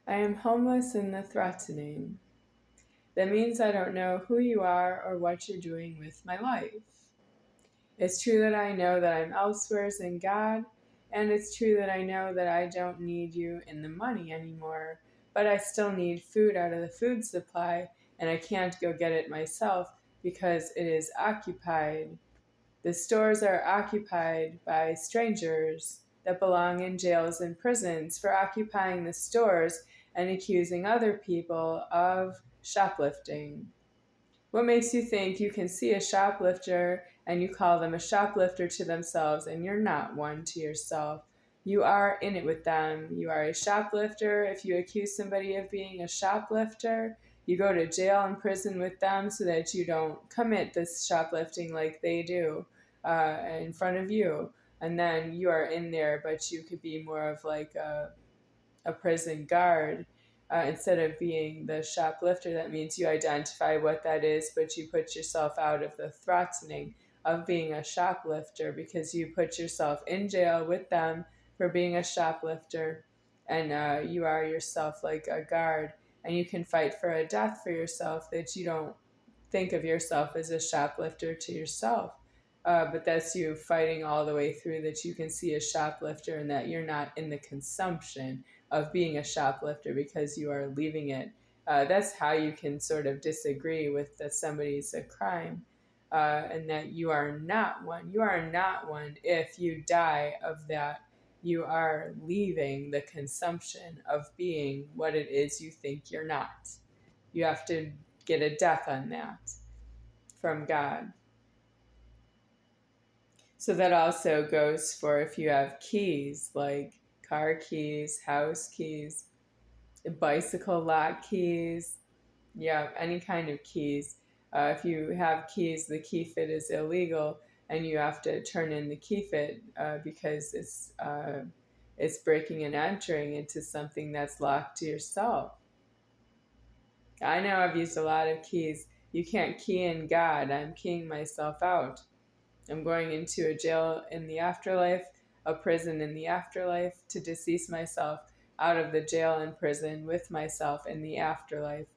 I am homeless in the threatening. That means I don't know who you are or what you're doing with my life. It's true that I know that I'm elsewheres in God, and it's true that I know that I don't need you in the money anymore, but I still need food out of the food supply, and I can't go get it myself because it is occupied. The stores are occupied by strangers that belong in jails and prisons for occupying the stores and accusing other people of shoplifting. What makes you think you can see a shoplifter and you call them a shoplifter to themselves and you're not one to yourself? You are in it with them. You are a shoplifter. If you accuse somebody of being a shoplifter, you go to jail and prison with them so that you don't commit this shoplifting like they do in front of you. And then you are in there, but you could be more of like a prison guard instead of being the shoplifter. That means you identify what that is, but you put yourself out of the threatening of being a shoplifter because you put yourself in jail with them for being a shoplifter, and you are yourself like a guard, and you can fight for a death for yourself that you don't think of yourself as a shoplifter to yourself. But that's you fighting all the way through that you can see a shoplifter and that you're not in the consumption of being a shoplifter because you are leaving it. That's how you can sort of disagree with that somebody's a crime and that you are not one. You are not one if you die of that. You are leaving the consumption of being what it is you think you're not. You have to get a death on that from God. So that also goes for if you have keys, like car keys, house keys, bicycle lock keys, yeah, any kind of keys. If you have keys, the key fit is illegal, and you have to turn in the key fit because it's breaking and entering into something that's locked to yourself. I know I've used a lot of keys. You can't key in God. I'm keying myself out. I'm going into a jail in the afterlife, a prison in the afterlife, to decease myself out of the jail and prison with myself in the afterlife.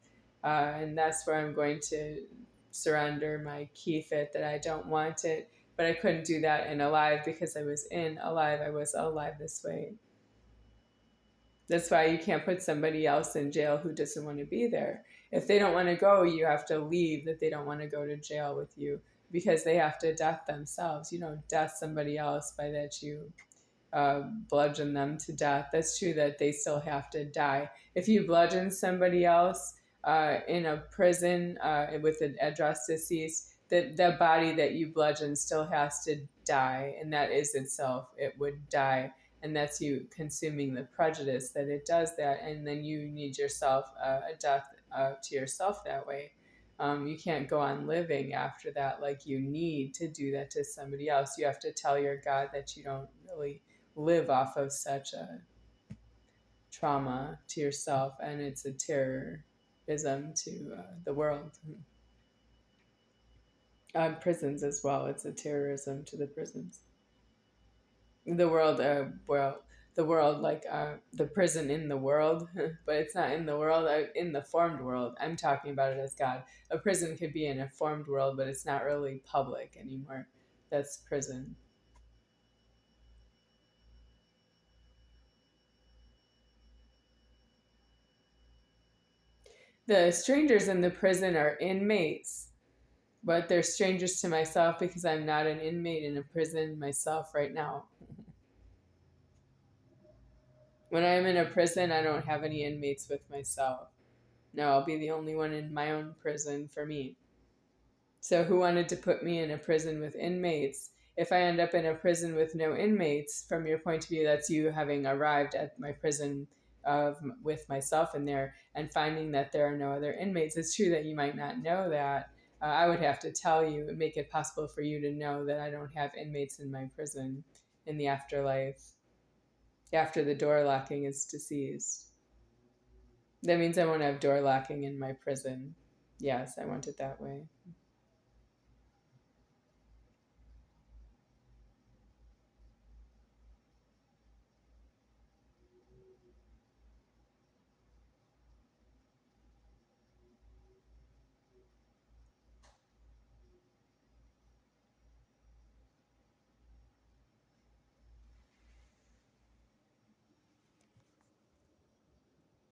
And that's where I'm going to surrender my key fit that I don't want it. But I couldn't do that in alive because I was in alive. I was alive this way. That's why you can't put somebody else in jail who doesn't want to be there. If they don't want to go, you have to leave that they don't want to go to jail with you because they have to death themselves. You don't death somebody else by that you bludgeon them to death. That's true that they still have to die. If you bludgeon somebody else in a prison with an address deceased, the body that you bludgeon still has to die, and that is itself, it would die. And that's you consuming the prejudice that it does that, and then you need yourself a death to yourself that way. You can't go on living after that like you need to do that to somebody else. You have to tell your God that you don't really live off of such a trauma to yourself, and it's a terrorism to the world. Prisons as well. It's a terrorism to the prisons. The world, the world, like the prison in the world, but it's not in the world, in the formed world. I'm talking about it as God. A prison could be in a formed world, but it's not really public anymore. That's prison. The strangers in the prison are inmates, but they're strangers to myself because I'm not an inmate in a prison myself right now. When I'm in a prison, I don't have any inmates with myself. No, I'll be the only one in my own prison for me. So who wanted to put me in a prison with inmates? If I end up in a prison with no inmates, from your point of view, that's you having arrived at my prison with myself in there and finding that there are no other inmates. It's true that you might not know that. I would have to tell you and make it possible for you to know that I don't have inmates in my prison in the afterlife after the door locking is deceased. That means I won't have door locking in my prison. Yes, I want it that way.